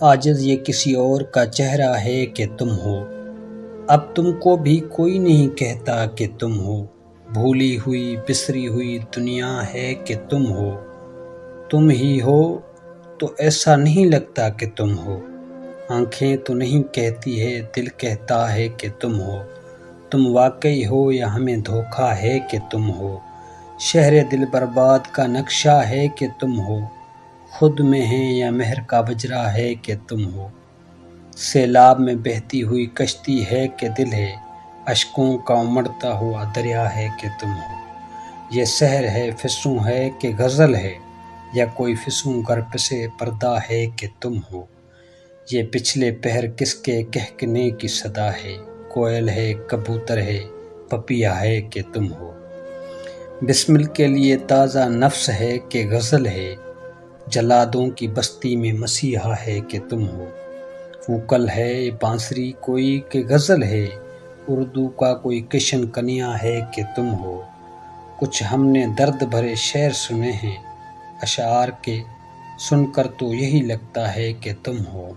عاجز یہ کسی اور کا چہرہ ہے کہ تم ہو، اب تم کو بھی کوئی نہیں کہتا کہ تم ہو، بھولی ہوئی بسری ہوئی دنیا ہے کہ تم ہو، تم ہی ہو تو ایسا نہیں لگتا کہ تم ہو، آنکھیں تو نہیں کہتی ہے دل کہتا ہے کہ تم ہو، تم واقعی ہو یا ہمیں دھوکا ہے کہ تم ہو، شہر دل برباد کا نقشہ ہے کہ تم ہو، خود میں ہے یا مہر کا بجرا ہے کہ تم ہو، سیلاب میں بہتی ہوئی کشتی ہے کہ دل ہے، اشکوں کا امڑتا ہوا دریا ہے کہ تم ہو، یہ سحر ہے فسوں ہے کہ غزل ہے، یا کوئی فسوں گر پسے پردہ ہے کہ تم ہو، یہ پچھلے پہر کس کے کہکنے کی صدا ہے، کوئل ہے کبوتر ہے پپیا ہے کہ تم ہو، بسمل کے لیے تازہ نفس ہے کہ غزل ہے، جلادوں کی بستی میں مسیحا ہے کہ تم ہو، وکل ہے بانسری کوئی کہ غزل ہے، اردو کا کوئی کشن کنیا ہے کہ تم ہو، کچھ ہم نے درد بھرے شعر سنے ہیں اشعار کے، سن کر تو یہی لگتا ہے کہ تم ہو۔